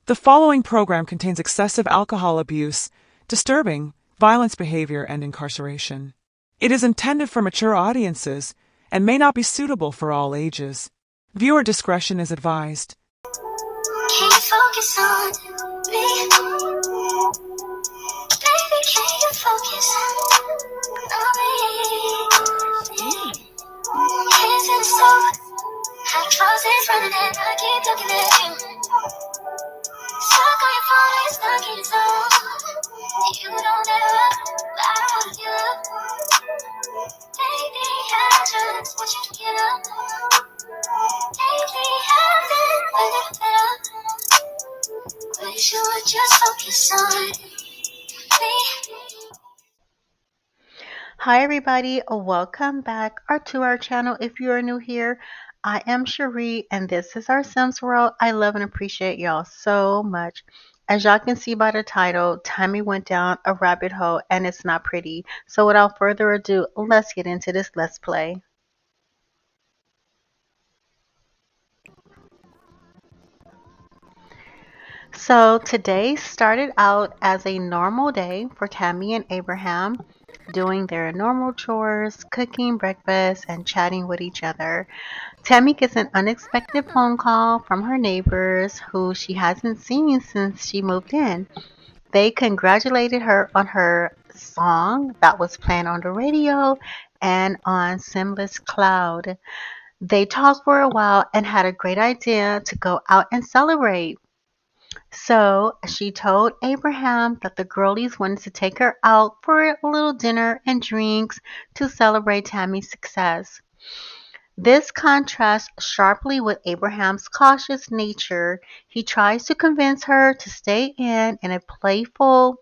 The following program contains excessive alcohol abuse, disturbing, violence behavior, and incarceration. It is intended for mature audiences and may not be suitable for all ages. Viewer discretion is advised. Can you focus on me? Baby, can you focus on me? Hands in the stove, hot faucets running and I keep looking at you. Stuck on your phone, it's not getting solved. You don't ever, but I don't wanna give up. Baby, I just want you to get up. Lately, I've been a little fed up. Wish you would just focus on me. Hi everybody, welcome back to our channel. If you are new here, I am Cherie and this is our Sims World. I love and appreciate y'all so much. As y'all can see by the title, Tamie went down a rabbit hole and it's not pretty. So without further ado, let's get into this Let's Play. So today started out as a normal day for Tamie and Abraham, doing their normal chores, cooking breakfast, and chatting with each other. Tamie gets an unexpected phone call from her neighbors who she hasn't seen since she moved in. They congratulated her on her song that was playing on the radio and on simslishcloud. They talked for a while and had a great idea to go out and celebrate. So she told Abraham that the girlies wanted to take her out for a little dinner and drinks to celebrate Tamie's success. This contrasts sharply with Abraham's cautious nature. He tries to convince her to stay in a playful,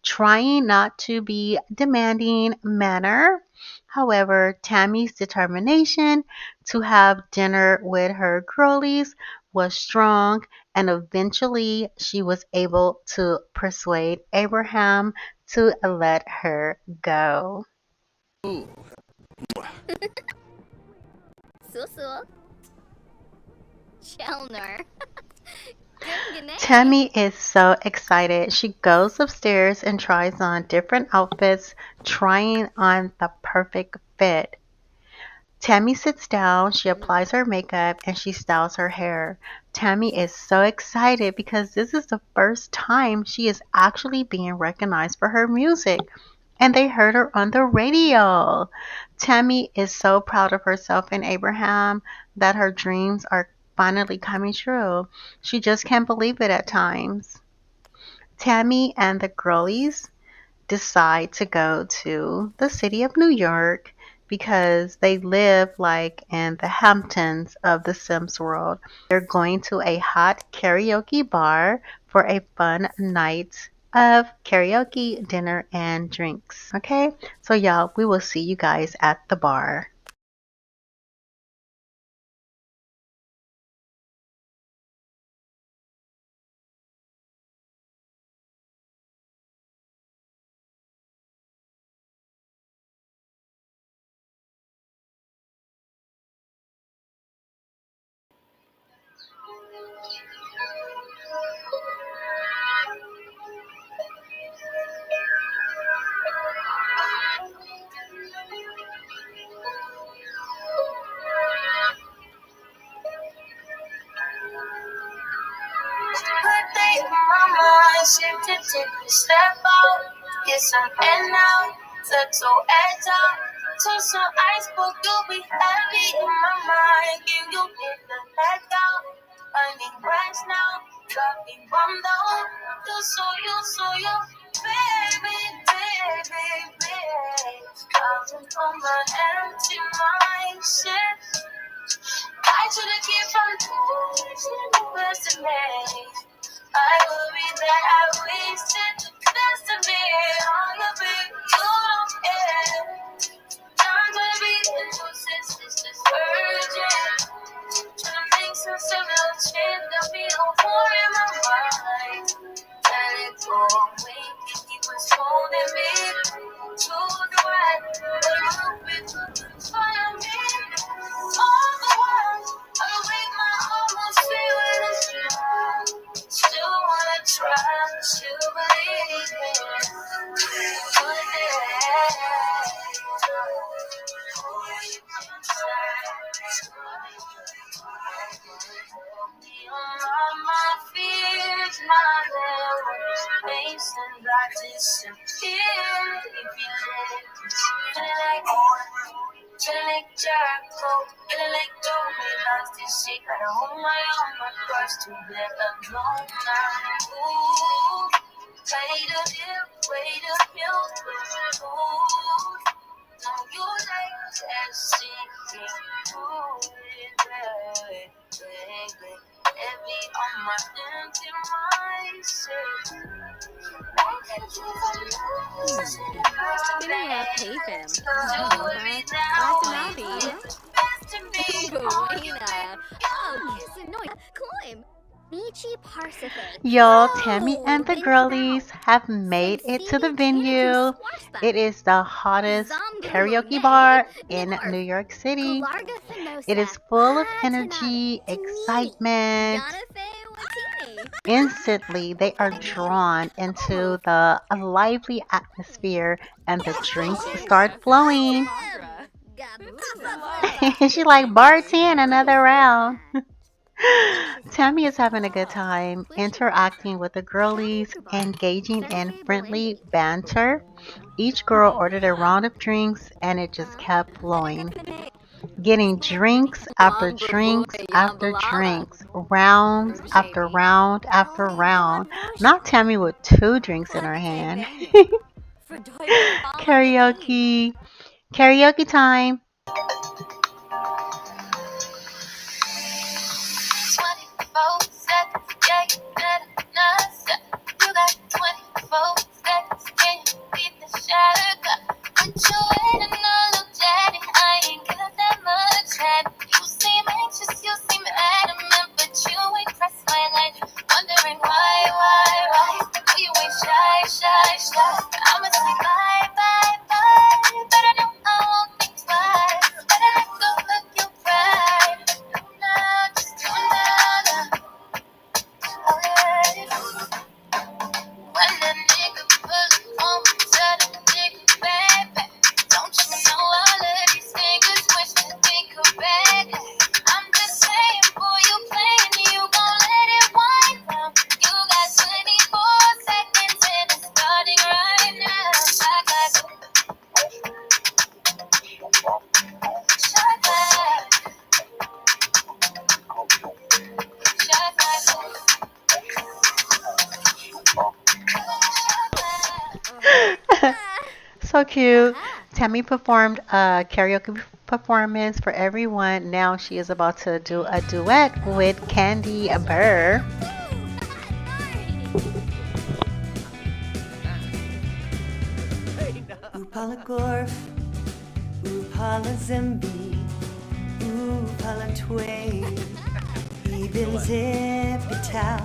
trying not to be demanding manner. However, Tamie's determination to have dinner with her girlies was strong, and eventually she was able to persuade Abraham to let her go. Tamie is so excited. She goes upstairs and tries on different outfits, trying on the perfect fit. Tamie sits down, she applies her makeup, and she styles her hair. Tamie is so excited because this is the first time she is actually being recognized for her music. And they heard her on the radio. Tamie is so proud of herself and Abraham that her dreams are finally coming true. She just can't believe it at times. Tamie and the girlies decide to go to the city of New York because they live like in the Hamptons of the Sims world. They're going to a hot karaoke bar for a fun night of karaoke, dinner, and drinks. Okay, so y'all, we will see you guys at the bar. Good day, mama. Shift to take a step out. Get some air now. Settle air down. To some ice, but you'll be heavy in my mind. Can you get the heck out? Finding rest now. Dropping bomb down. You, baby, baby. Counting on my empty mind. Shit. I should've kept from losing the best of me. I worry that I wasted the best of me. All of it, you don't care. Time to be innocent, it's just urgent. Trying to make some similar change, got me a war in my mind. Let it go away, think he was holding me to the right, but I'm hoping to inspire me. All the while, I wait my almost feel it is strong. smiling when his face and I disappeared. If you let me, feeling like Jericho, feeling like Joe, we lost this shit. Gotta hold my own, but first to let alone now. Ooh, way to live, way to build. Ooh, don't you like that secret? Ooh, baby, baby. Heavy on my empty mindset. Spinning up pay fam. Buena. Oh, kiss annoying. Climb. Michi Parsifal. Y'all, Tamie and the girlies have made it to the venue. It is the hottest karaoke bar in New York City. It is full of energy, excitement. Instantly, they are drawn into the lively atmosphere and the drinks start flowing. She like, bartend another round. Tamie is having a good time, interacting with the girlies, engaging in friendly banter. Each girl ordered a round of drinks and it just kept flowing. Getting drinks after drinks after drinks, rounds after round after round. Not Tamie with 2 drinks in her hand. Karaoke. Karaoke time. 24 seconds, yeah, you better not stop. You got 24 seconds, can you beat the shot? Put you waiting on little daddy, I ain't got that much time. You seem anxious, you seem adamant, but you ain't pressed my line. Wondering why? Oh, you ain't shy. I'ma say bye, but I know I won't think twice. Better let go of your pride. Now, just do now. When a nigga pull up on me, tell a nigga, baby, don't you know all of these niggas wish that they could beg? I'm just saying, boy, you playing, you gon' let it wind down. You got 24 seconds and it's starting right now. Shot glass, shot glass, shot glass, So cute. Tamie performed a karaoke performance for everyone. Now she is about to do a duet with Candy Burr. Upala Gorf, Upala Zimbi, Upala Tway, even Zipital.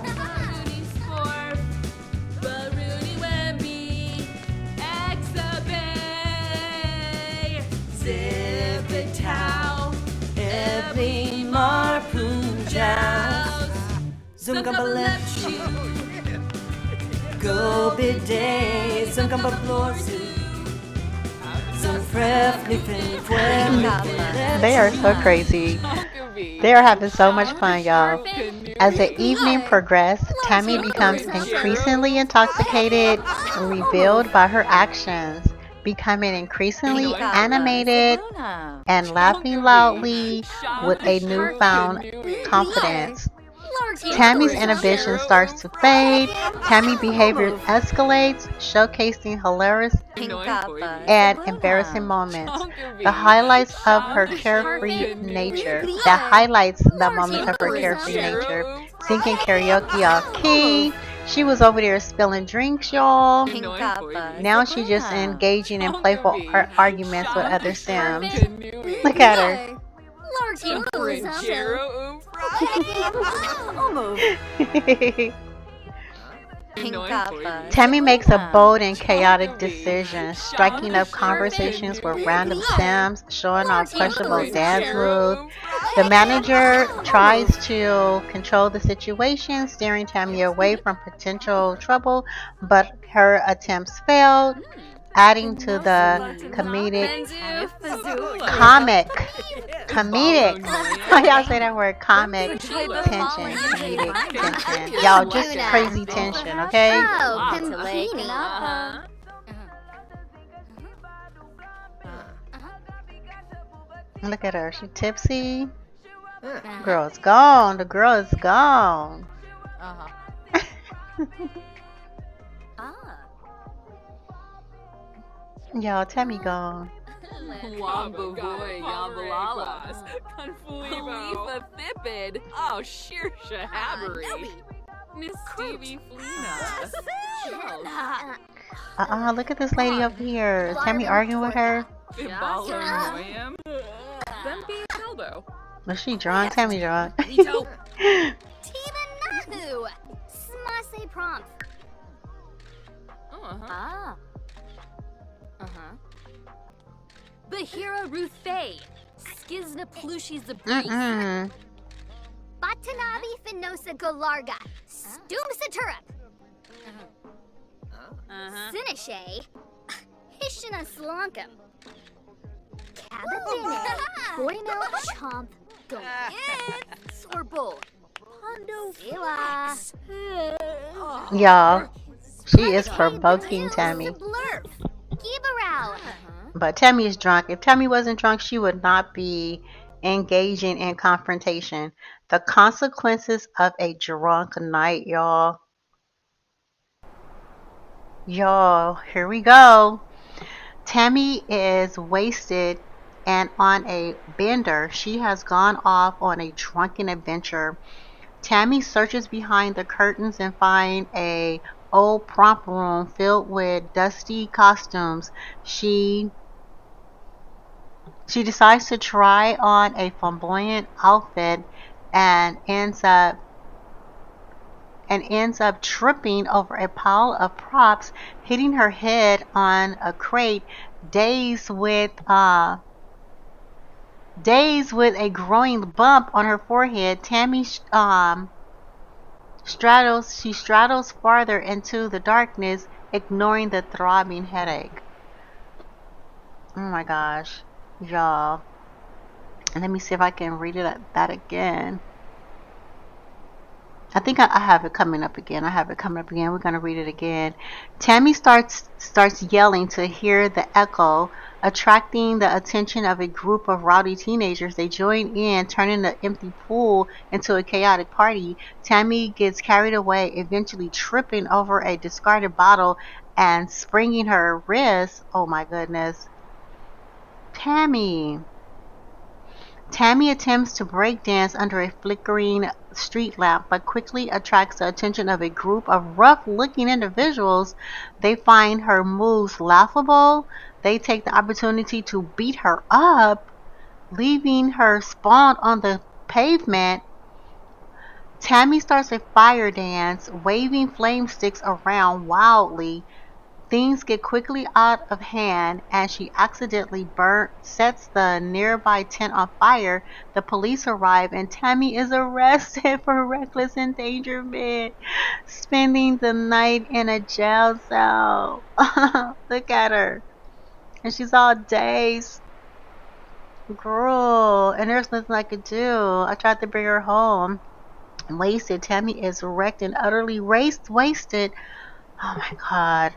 Zipital, every marpunjas, Zungabalepchi, go bidet, Zungabablorzu. They are so crazy. They are having so much fun, y'all. As the evening progressed, Tamie becomes increasingly intoxicated, revealed by her actions, becoming increasingly animated and laughing loudly with a newfound confidence. Tammie's inhibition starts to fade. Tammie's behavior escalates, showcasing hilarious and embarrassing moments. The highlights of her carefree nature. That highlights the moment of her carefree nature. Singing karaoke off key. She was over there spilling drinks, y'all. Now she's just engaging in playful arguments with other Sims. Look at her. Tamie makes a bold and chaotic decision, striking up conversations with random Sims, showing off questionable dance moves. The manager tries to control the situation, steering Tamie away from potential trouble, but her attempts failed. adding to the comedic comedic. How y'all say that word? Comic tension, comedic tension. Y'all just crazy tension, okay? Oh, Pimpini. Look at her. She tipsy. Girl's gone. The girl is gone. Y'all, Tammy gone. Wamba boy, Yambalalas. Khalifa Thipid. Oh, sheer shahabbery. Miss Stevie Flina. Look at this lady over here. Is Tammy arguing with her? Baller Noyam. Bumpy Elbow. Was she drunk? Tammy drunk. Tiva Nahu. Smase prompt. Bahira Ruth Faye. Skizna Plushi's the breeze. Batanabi Finosa Galarga. Stoomsa Turup. Sinishe. Hishina Slankam. Cababine. Boino Chomp. Sorbo. Pondo Fila. Y'all, she is provoking Tammy. But Tammy is drunk. If Tammy wasn't drunk, she would not be engaging in confrontation. The consequences of a drunk night, y'all. Y'all, here we go. Tammy is wasted and on a bender. She has gone off on a drunken adventure. Tammy searches behind the curtains and finds a old prompt room filled with dusty costumes. She decides to try on a flamboyant outfit and ends up tripping over a pile of props, hitting her head on a crate, dazed with a growing bump on her forehead. Tammy straddles farther into the darkness, ignoring the throbbing headache. Oh my gosh, y'all. And let me see if I can read that again. I think I have it coming up again. We're going to read it again. Tammy starts yelling to hear the echo, attracting the attention of a group of rowdy teenagers. They join in, turning the empty pool into a chaotic party. Tammy gets carried away, eventually tripping over a discarded bottle and springing her wrist. Oh my goodness. Tammy attempts to break dance under a flickering street lamp, but quickly attracts the attention of a group of rough-looking individuals. They find her moves laughable. They take the opportunity to beat her up, leaving her sprawled on the pavement. Tammy starts a fire dance, waving flame sticks around wildly. Things get quickly out of hand and she accidentally sets the nearby tent on fire. The police arrive and Tammy is arrested for reckless endangerment, spending the night in a jail cell. Look at her. And she's all dazed. Girl, and there's nothing I could do. I tried to bring her home. Wasted. Tammy is wrecked and utterly wasted. Oh my God.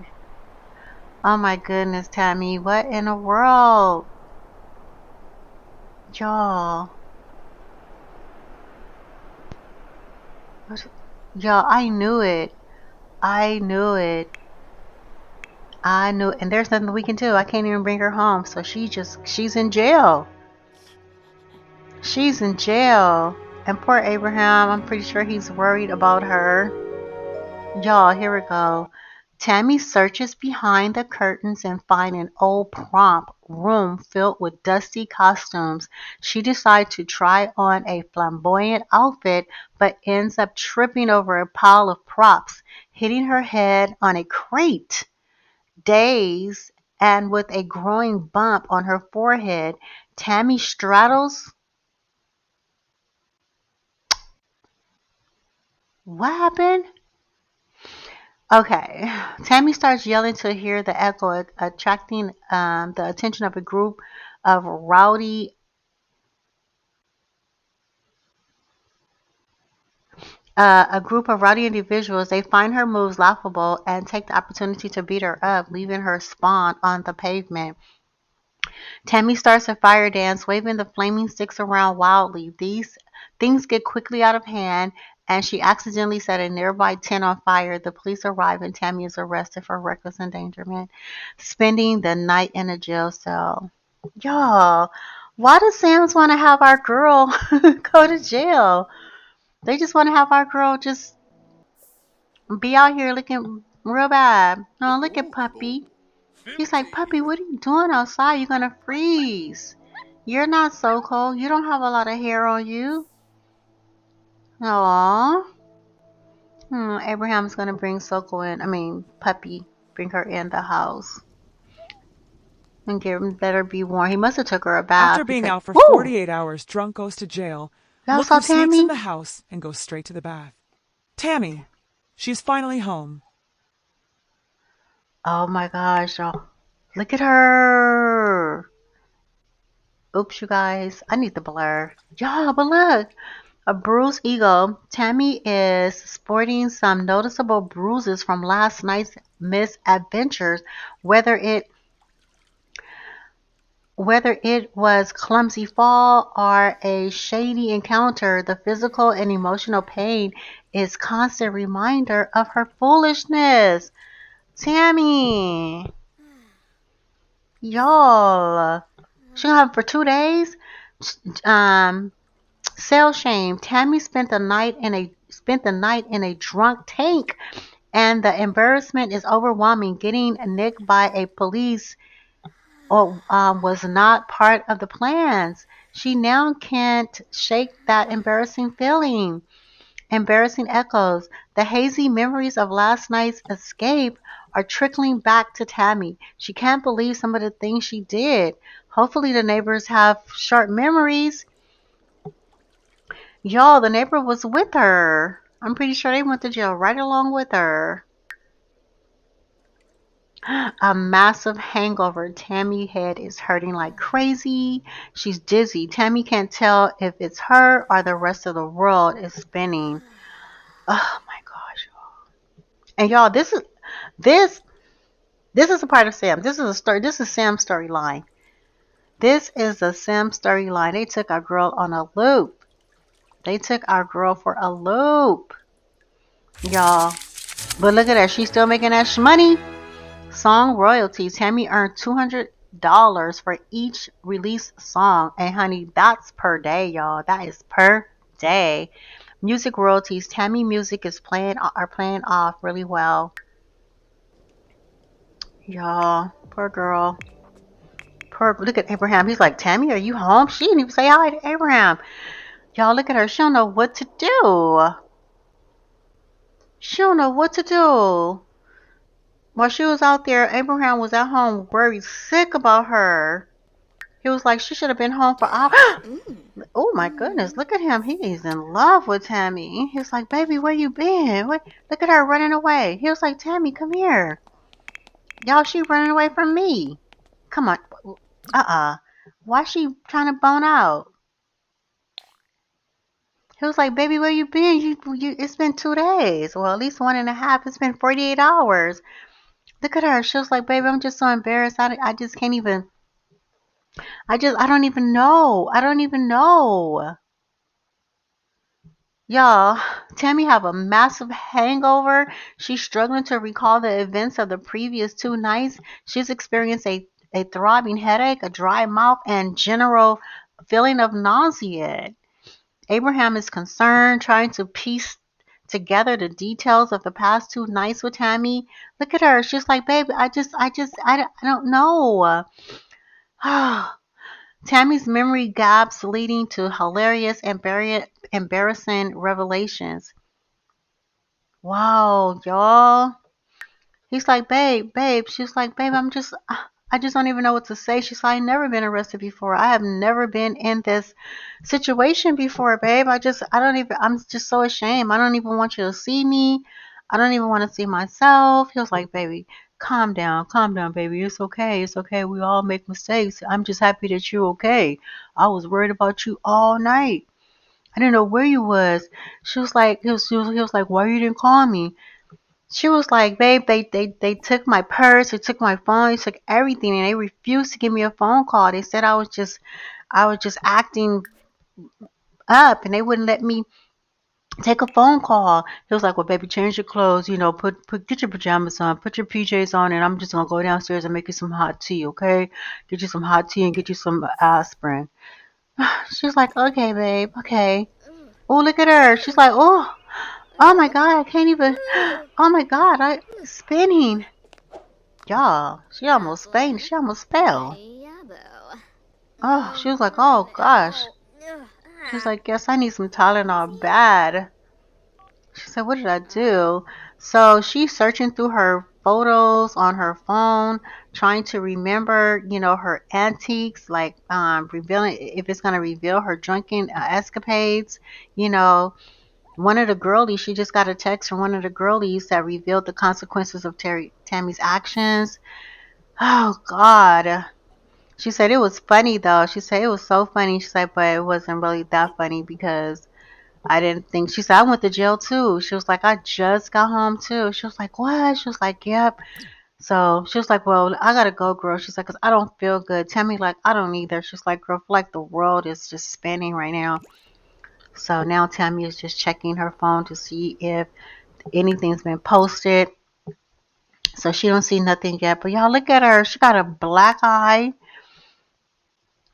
Oh my goodness, Tammy. What in the world? Y'all. Y'all, I knew it. And there's nothing we can do. I can't even bring her home. So she's in jail. She's in jail. And poor Abraham, I'm pretty sure he's worried about her. Y'all, here we go. Tammy searches behind the curtains and finds an old prompt room filled with dusty costumes. She decides to try on a flamboyant outfit, but ends up tripping over a pile of props, hitting her head on a crate. Dazed and with a growing bump on her forehead, Tammy straddles. What happened? Okay. Tammy starts yelling to hear the echo, attracting the attention of a group of rowdy individuals. They find her moves laughable and take the opportunity to beat her up, leaving her spawn on the pavement. Tammy starts a fire dance, waving the flaming sticks around wildly. These things get quickly out of hand, and she accidentally set a nearby tent on fire. The police arrive, and Tammy is arrested for reckless endangerment, spending the night in a jail cell. Y'all, why does Sam's want to have our girl go to jail? They just want to have our girl just be out here looking real bad. Oh, look at Puppy. He's like, Puppy, what are you doing outside? You're gonna freeze. You're not so cold. You don't have a lot of hair on you. Aww. Abraham's gonna bring Puppy, bring her in the house. And let her be warm. He must have took her a bath. After being out for Woo! 48 hours, Drunk goes to jail. Y'all Look saw who sneaks Tammy? in the house and goes straight to the bath. Tammy. She's finally home. Oh my gosh, y'all. Look at her. Oops, you guys. I need the blur. Y'all, but look. A bruised ego. Tammy is sporting some noticeable bruises from last night's misadventures, whether it was clumsy fall or a shady encounter. The physical and emotional pain is constant reminder of her foolishness. Tammy, y'all, she gonna have it for 2 days. Cell shame. Tammy spent the night in a drunk tank, and the embarrassment is overwhelming. Getting nicked by a police was not part of the plans. She now can't shake that embarrassing feeling. Embarrassing echoes. The hazy memories of last night's escape are trickling back to Tammy. She can't believe some of the things she did. Hopefully the neighbors have short memories. Y'all, the neighbor was with her. I'm pretty sure they went to jail right along with her. A massive hangover. Tammy's head is hurting like crazy. She's dizzy. Tammy can't tell if it's her or the rest of the world is spinning. Oh my gosh, y'all. And y'all, this is a part of Sam. This is a story. This is Sam's storyline. This is a Sam storyline. They took our girl on a loop. They took our girl for a loop. Y'all. But look at her. She's still making that money. Song royalties. Tammy earned $200 for each released song. And honey, that's per day, y'all. That is per day. Music royalties. Tammy music is playing off really well. Y'all, poor girl. Look at Abraham. He's like, Tammy, are you home? She didn't even say hi to Abraham. Y'all, look at her. She don't know what to do. She don't know what to do. While she was out there, Abraham was at home worried sick about her. He was like, she should have been home for hours. Oh my goodness, look at him. He's in love with Tammy. He was like, baby, where you been? Look at her running away. He was like, Tammy, come here. Y'all, she running away from me. Come on. Why she trying to bone out? He was like, baby, where you been? It's been 2 days. Well, at least 1.5. It's been 48 hours. Look at her. She was like, baby, I'm just so embarrassed. I just can't even. I don't even know. I don't even know. Y'all, Tammy have a massive hangover. She's struggling to recall the events of the previous 2 nights. She's experienced a throbbing headache, a dry mouth, and general feeling of nausea. Abraham is concerned, trying to piece together the details of the past 2 nights with Tammy. Look at her. She's like, baby, I don't know. Tammy's memory gaps leading to hilarious, embarrassing revelations. Wow, y'all. He's like, babe. She's like, babe, I just don't even know what to say. She's like, I've never been arrested before. I have never been in this situation before, babe. I'm just so ashamed. I don't even want you to see me. I don't even want to see myself. He was like, baby, calm down, baby. It's okay. It's okay. We all make mistakes. I'm just happy that you're okay. I was worried about you all night. I didn't know where you was. She was like, he was like, why you didn't call me? She was like, babe, they took my purse, they took my phone, they took everything, and they refused to give me a phone call. They said I was just acting up, and they wouldn't let me take a phone call. He was like, well, baby, change your clothes, get your pajamas on, put your PJs on, and I'm just gonna go downstairs and make you some hot tea, okay? Get you some hot tea and get you some aspirin. She's like, okay, babe, okay. Oh, look at her. She's like, oh my God, I can't even. Oh my God, I'm spinning. Y'all, she almost fainted. She almost fell. Oh, she was like, oh gosh. She was like, yes, I need some Tylenol bad. She said, what did I do? So she's searching through her photos on her phone, trying to remember, her antiques, like revealing if it's going to reveal her drinking escapades. One of the girlies, she just got a text from one of the girlies that revealed the consequences of Tammy's actions. Oh God. She said it was funny though. She said it was so funny. She said, but it wasn't really that funny because I didn't think. She said I went to jail too. She was like, I just got home too. She was like, what? She was like, yep. So she was like, well, I gotta go, girl. She's like, 'cause I don't feel good. Tammy, like, I don't either. She's like, girl, I feel like the world is just spinning right now. So now Tammy is just checking her phone to see if anything's been posted. So she don't see nothing yet. But y'all look at her. She got a black eye.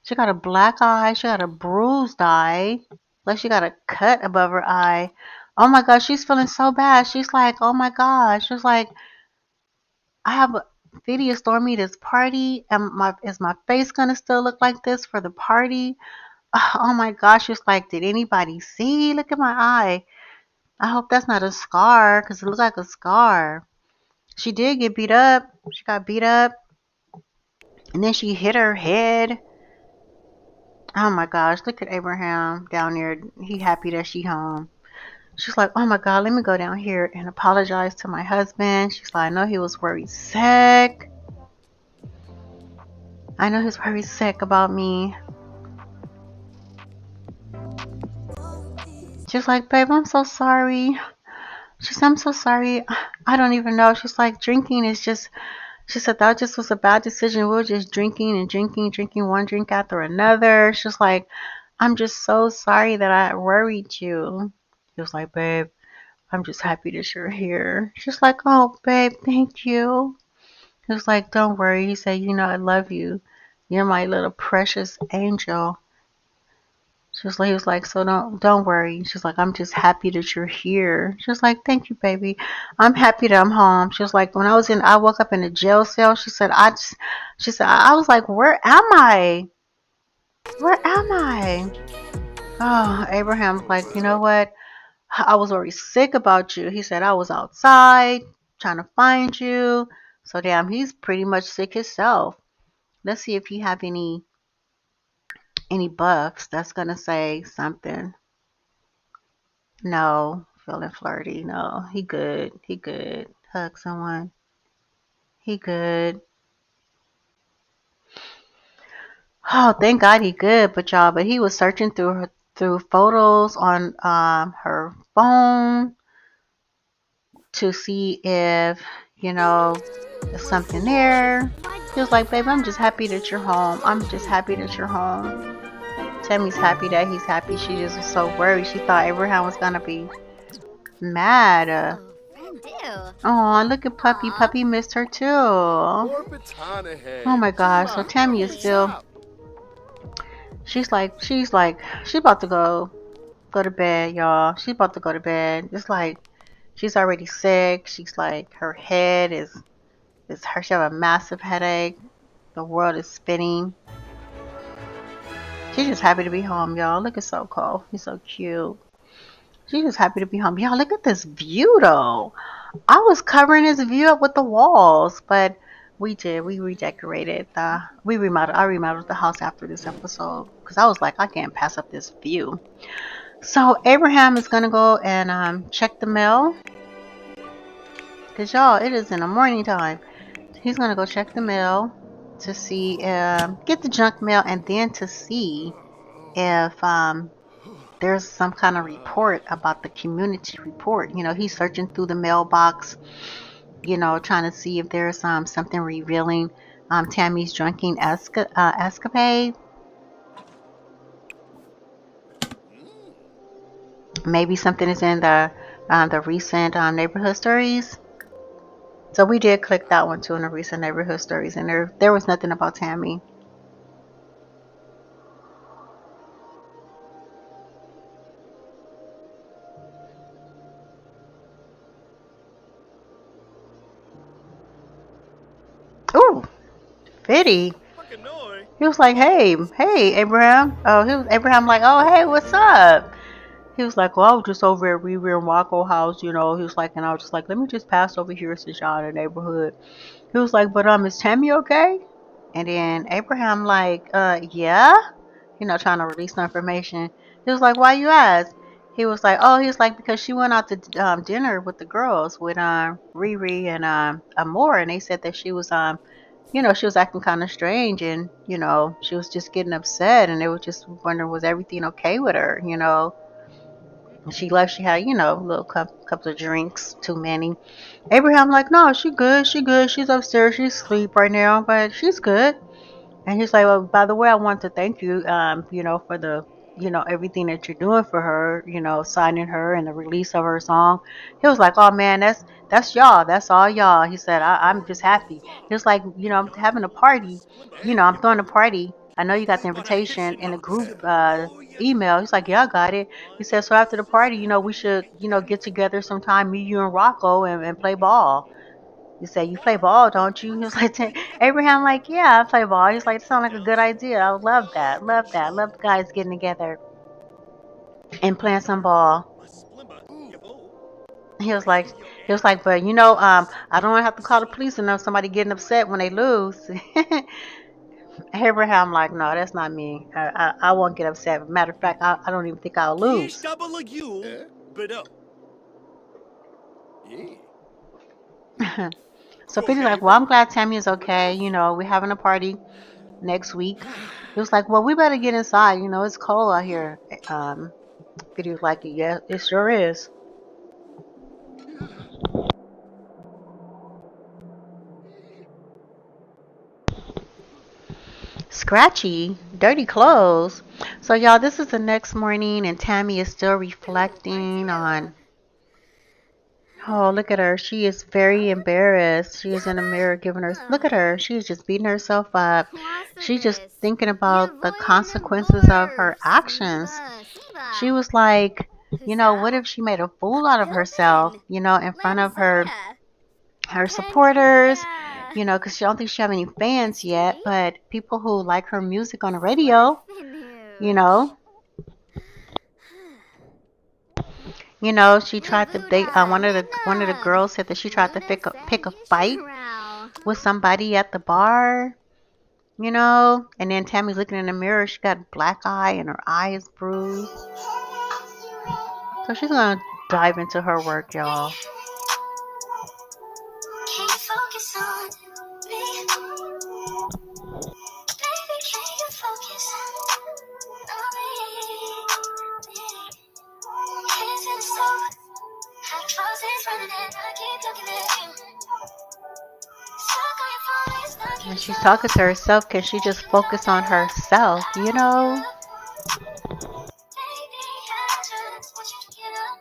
She got a black eye. She got a bruised eye. Like she got a cut above her eye. Oh my gosh, she's feeling so bad. She's like, oh my gosh. She's like, I have a video storm me this party. Is my face gonna still look like this for the party? Oh my gosh. She's like, did anybody see? Look at my eye. I hope that's not a scar because it looks like a scar. She did get beat up. She got beat up. And then she hit her head. Oh my gosh, look at Abraham down there. He happy that she home. She's like, oh my God, let me go down here and apologize to my husband. She's like, I know he was worried sick. I know he's worried sick about me. She's like, babe, I'm so sorry. She said, I'm so sorry. I don't even know. She's like, drinking is just, she said, that just was a bad decision. We were just drinking and drinking one drink after another. She's like, I'm just so sorry that I worried you. He was like, babe, I'm just happy that you're here. She's like, oh, babe, thank you. He was like, don't worry. He said, I love you. You're my little precious angel. He was like, so don't worry. She's like, I'm just happy that you're here. She was like, thank you, baby. I'm happy that I'm home. She was like, I woke up in a jail cell. She said, I was like, where am I? Where am I? Oh, Abraham's like, you know what? I was already sick about you. He said, I was outside trying to find you. So damn, he's pretty much sick himself. Let's see if he have any buffs that's gonna say something. No, feeling flirty. No, he good. He good. Hug someone. He good. Oh, thank God he good. But he was searching through photos on her phone to see if there's something there. He was like, babe, I'm just happy that you're home. I'm just happy that you're home. Tammy's happy that he's happy. She just was so worried. She thought Abraham was gonna be mad. Oh, look at Puppy. Puppy missed her too. Oh my gosh. So Tammy is still. She's about to go to bed, y'all. She's about to go to bed. It's like she's already sick. She's like her head is her. She have a massive headache. The world is spinning. She's just happy to be home, y'all. Look at so cool. He's so cute. She's just happy to be home. Y'all, look at this view, though. I was covering this view up with the walls, but we redecorated. I remodeled the house after this episode because I was like, I can't pass up this view. So Abraham is going to go and check the mail. Because y'all, it is in the morning time. He's going to go check the mail to see, get the junk mail, and then to see if there's some kind of report about the community report. He's searching through the mailbox, trying to see if there's something revealing Tammy's drinking escapade. Maybe something is in the recent neighborhood stories. So we did click that one too, in the recent neighborhood stories, and there was nothing about Tammy. Ooh, Fitty. He was like, hey, Abraham. Oh, Abraham like, oh, hey, what's up? He was like, well, I was just over at Riri and Rocco house, He was like, and I was just like, let me just pass over here since y'all in the neighborhood. He was like, but is Tammy okay? And then Abraham like, yeah, trying to release the information. He was like, why you ask? He was like, because she went out to dinner with the girls with Riri and Amor, and they said that she was she was acting kind of strange, and she was just getting upset, and they were just wondering, was everything okay with her? And she left. She had a little couple of drinks, too many. Abraham like, no, she good, she's upstairs, she's asleep right now, but she's good. And he's like, well, by the way, I want to thank you, for the, everything that you're doing for her, signing her and the release of her song. He was like, oh man, that's y'all, that's all y'all. He said, I'm just happy. He was like, I'm having a party, I'm throwing a party. I know you got the invitation in the group email. He's like, yeah, I got it. He said, so after the party, we should, get together sometime, me, you, and Rocco, and play ball. He said, you play ball, don't you? He was like, Abraham, like, yeah, I play ball. He's like, it sounds like a good idea. I would love that. Love that. Love the guys getting together and playing some ball. He was like, but I don't have to call the police and know somebody getting upset when they lose. Abraham, like, no, that's not me. I won't get upset. Matter of fact, I don't even think I'll lose. So Peter's like, well, I'm glad Tammy is okay. We're having a party next week. He was like, well, we better get inside. It's cold out here. Peter was like, yeah, it sure is. Scratchy, dirty clothes. So y'all, this is the next morning, and Tammy is still reflecting on. Oh, look at her. She is very embarrassed. She is in the mirror giving her. Look at her. She is just beating herself up. She's just thinking about the consequences of her actions. She was like, what if she made a fool out of herself, in front of her supporters, because she don't think she have any fans yet, but people who like her music on the radio, she tried to one of the girls said that she tried to pick a fight with somebody at the bar, and then Tammy's looking in the mirror. She got a black eye and her eye is bruised. So she's gonna dive into her work, y'all. Can you focus on me? Baby, can you focus on me? Hands in the stove, hot faucets running and I keep looking at you. Stuck on your phone, it's not And she's talking to herself because she just focused on herself, Baby, I just want you to get up.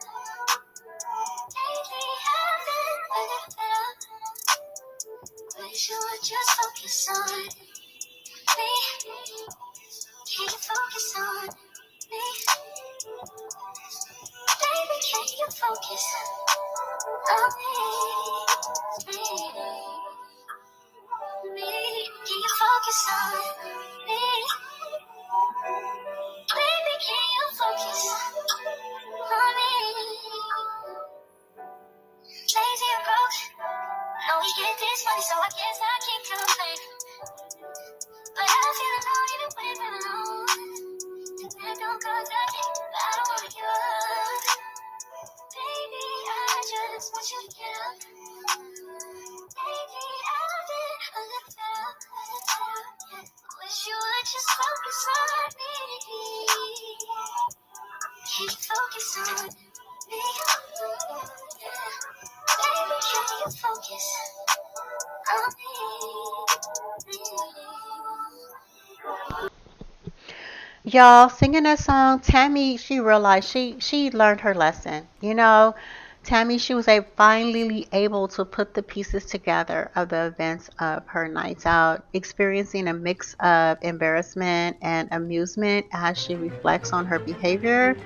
Lately, I've been a little bit up. Wish you would just focus on me. Can you focus on me? Baby, can you focus on me? Can you focus on me? Baby, can you focus on me? Lazy and broke. Know we get this money, so I guess I can't complain. But I feel alone even when I'm alone. And that don't cause nothing, but I don't wanna give up. Baby, I just want you to get up. Baby, can you focus on me? Y'all singing that song, Tammy, she realized she learned her lesson. Tammy, she was finally able to put the pieces together of the events of her nights out, experiencing a mix of embarrassment and amusement as she reflects on her behavior.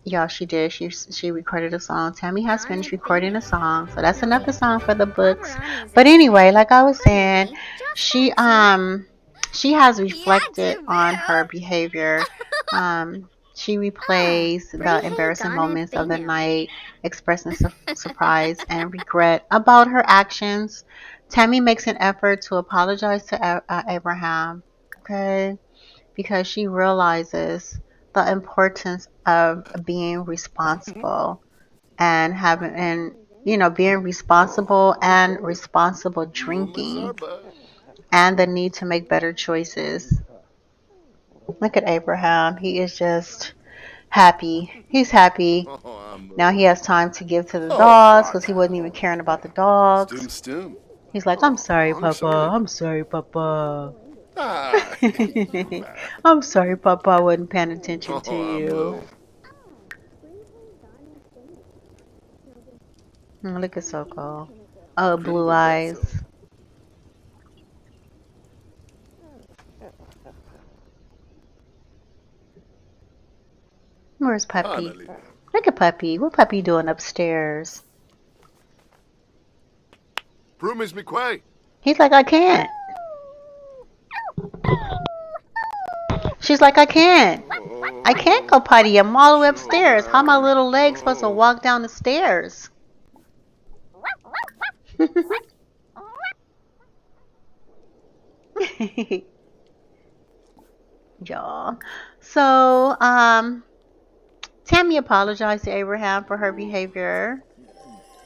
Y'all, she did. She recorded a song. Tammy has finished recording a song, so that's another song for the books. But anyway, like I was saying, she she has reflected on her behavior. She replays the embarrassing moments of the night, expressing surprise and regret about her actions. Tammy makes an effort to apologize to Abraham. Okay, because she realizes the importance of being responsible and being responsible and responsible drinking and the need to make better choices. Look at Abraham. He is just happy. He's happy. Now he has time to give to the dogs because he wasn't even caring about the dogs. He's like, I'm sorry, Papa. I'm sorry, Papa. I'm sorry, Papa. I wasn't paying attention to you. Look at Soko. Oh, blue eyes. Where's Puppy? Look at Puppy. What Puppy doing upstairs? He's like, I can't. She's like, I can't. I can't go potty. I'm all the way upstairs. How my little legs supposed to walk down the stairs? Y'all. So, Tammy apologized to Abraham for her behavior,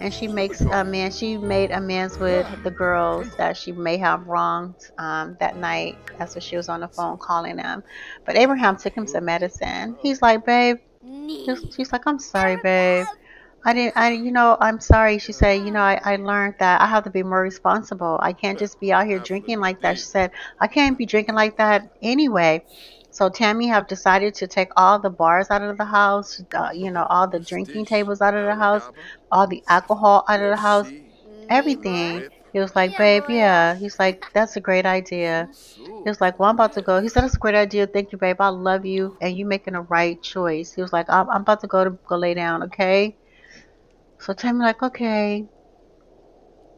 and she made amends with the girls that she may have wronged that night. That's what she was on the phone calling them. But Abraham took him some medicine. He's like, babe. She's like, I'm sorry, babe. I'm sorry. She said, I learned that I have to be more responsible. I can't just be out here drinking like that. She said, I can't be drinking like that anyway. So Tammy have decided to take all the bars out of the house, all the drinking tables out of the house, all the alcohol out of the house, everything. He was like, babe, yeah. He's like, that's a great idea. He was like, well, I'm about to go. He said, that's a great idea. Thank you, babe. I love you. And you making the right choice. He was like, I'm about to go lay down, okay? So Tammy like, okay.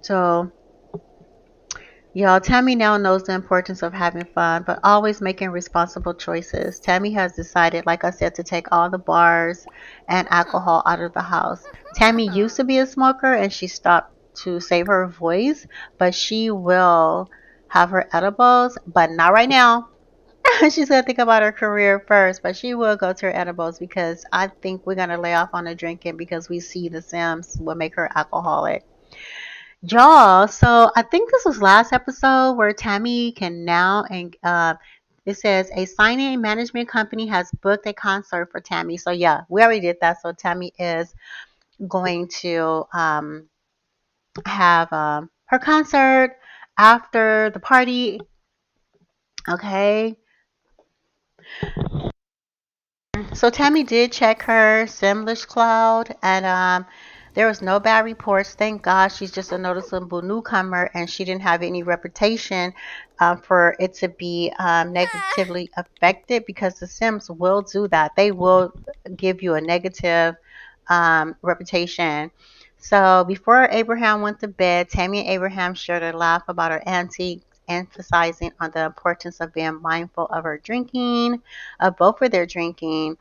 So, y'all, Tammy now knows the importance of having fun, but always making responsible choices. Tammy has decided, like I said, to take all the bars and alcohol out of the house. Tammy used to be a smoker and she stopped to save her voice, but she will have her edibles, but not right now. She's going to think about her career first, but she will go to her edibles because I think we're going to lay off on the drinking because we see the Sims will make her alcoholic. Y'all, so I think this was last episode where Tammy can now, and it says a signing management company has booked a concert for Tammy. So yeah, we already did that. So Tammy is going to have her concert after the party. Okay. So Tammy did check her simslishcloud, and there was no bad reports. Thank God. She's just a noticeable newcomer, and she didn't have any reputation for it to be negatively affected, because the Sims will do that. They will give you a negative reputation. So before Abraham went to bed, Tammy and Abraham shared a laugh about her auntie, emphasizing on the importance of being mindful of her drinking, of both of their drinking.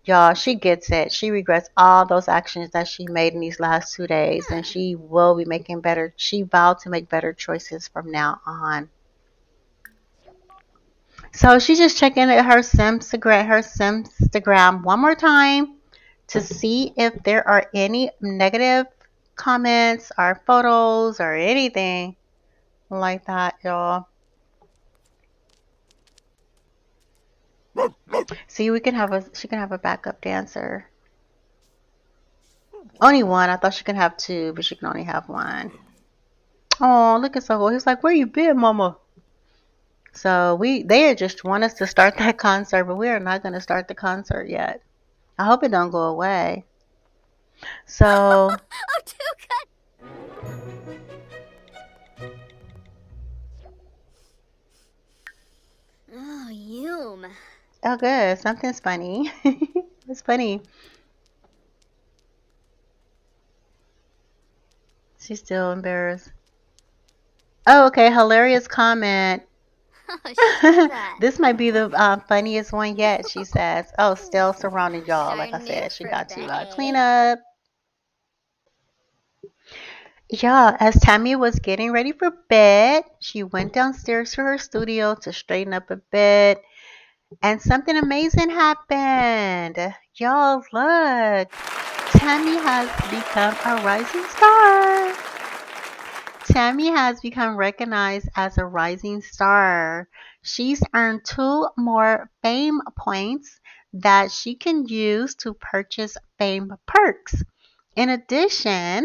Y'all, she gets it. She regrets all those actions that she made in these last 2 days, and she will be making better. She vowed to make better choices from now on. So she's just checking her Simstagram one more time to see if there are any negative comments or photos or anything like that, y'all. See, she can have a backup dancer. Only one. I thought she could have two, but she can only have one. Oh, look at so. He's like, where you been, mama? So they just want us to start that concert, but we are not going to start the concert yet. I hope it don't go away. So Oh, too good. Oh, Yum. oh good, something's funny. It's funny. She's still embarrassed. Oh, okay, hilarious comment. Oh, This might be the funniest one yet, she says. Oh, still surrounding y'all. Like I said, she got to clean up. Yeah, as Tammy was getting ready for bed, she went downstairs to her studio to straighten up a bit. And something amazing happened. Y'all, look. Tammy has become a rising star. Tammy has become recognized as a rising star. She's earned 2 more fame points that she can use to purchase fame perks. In addition,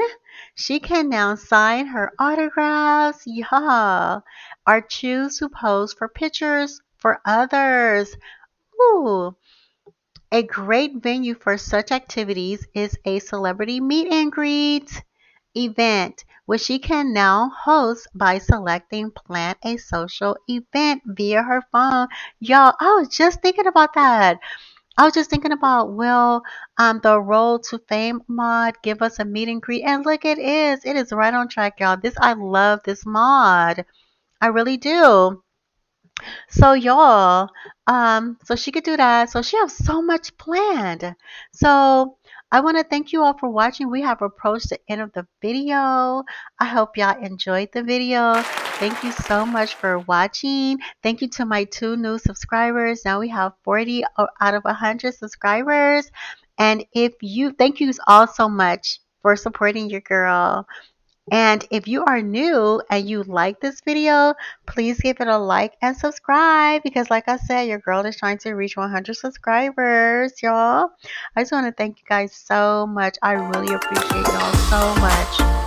she can now sign her autographs, yeah, or choose to pose for pictures for others. Ooh, a great venue for such activities is a celebrity meet and greet event, which she can now host by selecting plan a social event via her phone. Y'all, I was just thinking about that. I was just thinking about, will the Road to Fame mod give us a meet and greet? And look, it is. It is right on track, y'all. I love this mod. I really do. So y'all, so she could do that. So she has so much planned. So I want to thank you all for watching. We have approached the end of the video. I hope y'all enjoyed the video. Thank you so much for watching. Thank you to my 2 new subscribers. Now we have 40 out of 100 subscribers. And thank you all so much for supporting your girl. And if you are new and you like this video, please give it a like and subscribe because like I said, your girl is trying to reach 100 subscribers, y'all. I just want to thank you guys so much. I really appreciate y'all so much.